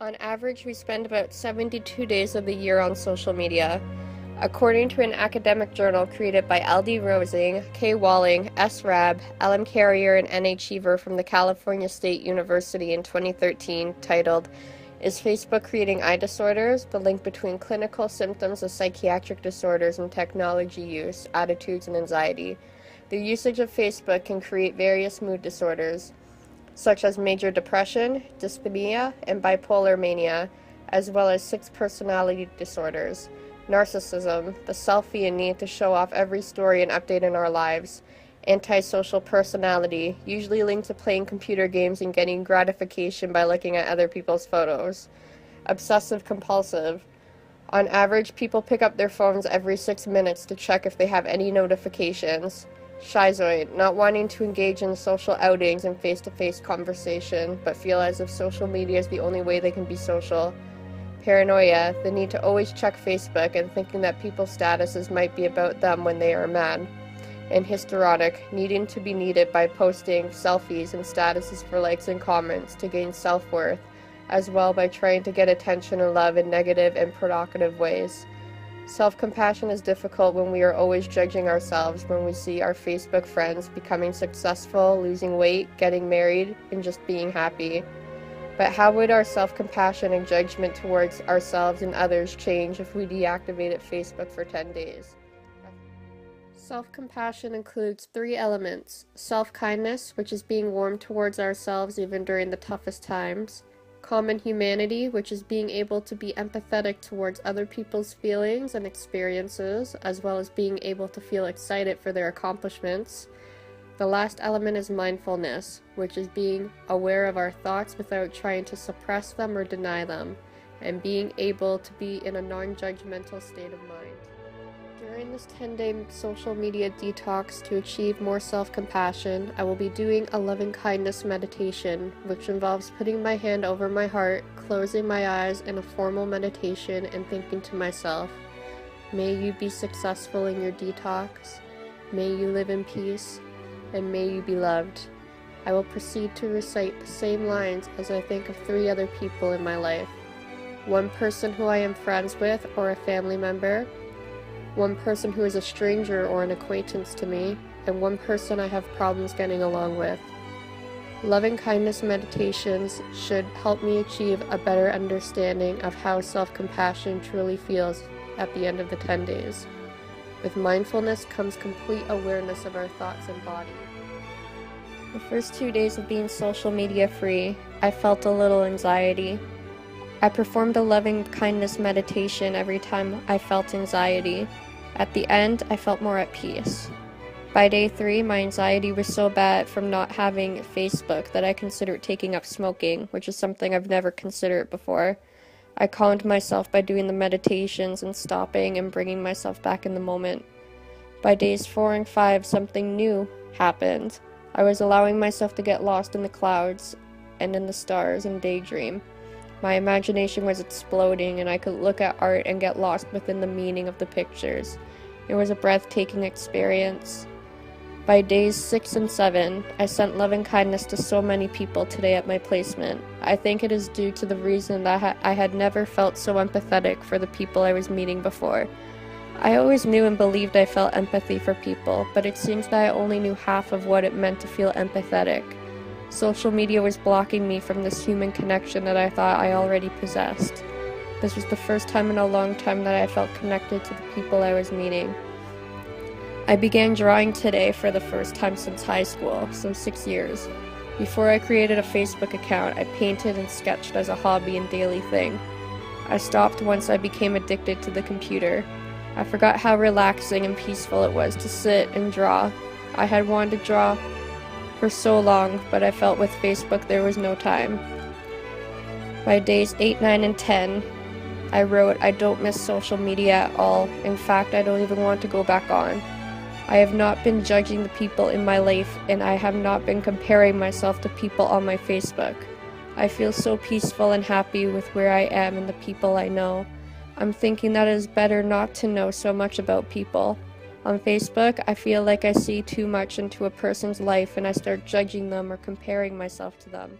On average, we spend about 72 days of the year on social media. According to an academic journal created by L.D. Rosing, K. Walling, S. Rabb, L.M. Carrier, and N. H. Cheever from the California State University in 2013, titled, "Is Facebook Creating Eye Disorders? The Link Between Clinical Symptoms of Psychiatric Disorders and Technology Use, Attitudes, and Anxiety." The usage of Facebook can create various mood disorders, such as major depression, dyspnea, and bipolar mania, as well as 6 personality disorders, narcissism, the selfie and need to show off every story and update in our lives, antisocial personality, usually linked to playing computer games and getting gratification by looking at other people's photos, obsessive compulsive. On average, people pick up their phones every 6 minutes to check if they have any notifications. Schizoid, not wanting to engage in social outings and face-to-face conversation, but feel as if social media is the only way they can be social. Paranoia, the need to always check Facebook and thinking that people's statuses might be about them when they are mad. And histrionic, needing to be needed by posting selfies and statuses for likes and comments to gain self-worth, as well by trying to get attention and love in negative and provocative ways. Self-compassion is difficult when we are always judging ourselves when we see our Facebook friends becoming successful, losing weight, getting married, and just being happy. But how would our self-compassion and judgment towards ourselves and others change if we deactivated Facebook for 10 days? Self-compassion includes 3 elements: self-kindness, which is being warm towards ourselves even during the toughest times; common humanity, which is being able to be empathetic towards other people's feelings and experiences, as well as being able to feel excited for their accomplishments. The last element is mindfulness, which is being aware of our thoughts without trying to suppress them or deny them, and being able to be in a non-judgmental state of mind. During this 10-day social media detox to achieve more self-compassion, I will be doing a loving-kindness meditation, which involves putting my hand over my heart, closing my eyes in a formal meditation, and thinking to myself, "May you be successful in your detox, may you live in peace, and may you be loved." I will proceed to recite the same lines as I think of 3 other people in my life. 1 person who I am friends with or a family member, 1 person who is a stranger or an acquaintance to me, and 1 person I have problems getting along with. Loving kindness meditations should help me achieve a better understanding of how self-compassion truly feels at the end of the 10 days. With mindfulness comes complete awareness of our thoughts and body. The first 2 days of being social media free, I felt a little anxiety. I performed a loving kindness meditation every time I felt anxiety. At the end, I felt more at peace. By day 3, my anxiety was so bad from not having Facebook that I considered taking up smoking, which is something I've never considered before. I calmed myself by doing the meditations and stopping and bringing myself back in the moment. By days 4 and 5, something new happened. I was allowing myself to get lost in the clouds and in the stars and daydream. My imagination was exploding, and I could look at art and get lost within the meaning of the pictures. It was a breathtaking experience. By days 6 and 7, I sent love and kindness to so many people today at my placement. I think it is due to the reason that I had never felt so empathetic for the people I was meeting before. I always knew and believed I felt empathy for people, but it seems that I only knew half of what it meant to feel empathetic. Social media was blocking me from this human connection that I thought I already possessed. This was the first time in a long time that I felt connected to the people I was meeting. I began drawing today for the first time since high school, some 6 years. Before I created a Facebook account, I painted and sketched as a hobby and daily thing. I stopped once I became addicted to the computer. I forgot how relaxing and peaceful it was to sit and draw. I had wanted to draw for so long, but I felt with Facebook there was no time. By days 8, 9, and 10, I wrote, "I don't miss social media at all. In fact, I don't even want to go back on. I have not been judging the people in my life, and I have not been comparing myself to people on my Facebook. I feel so peaceful and happy with where I am and the people I know. I'm thinking that it is better not to know so much about people. On Facebook, I feel like I see too much into a person's life and I start judging them or comparing myself to them.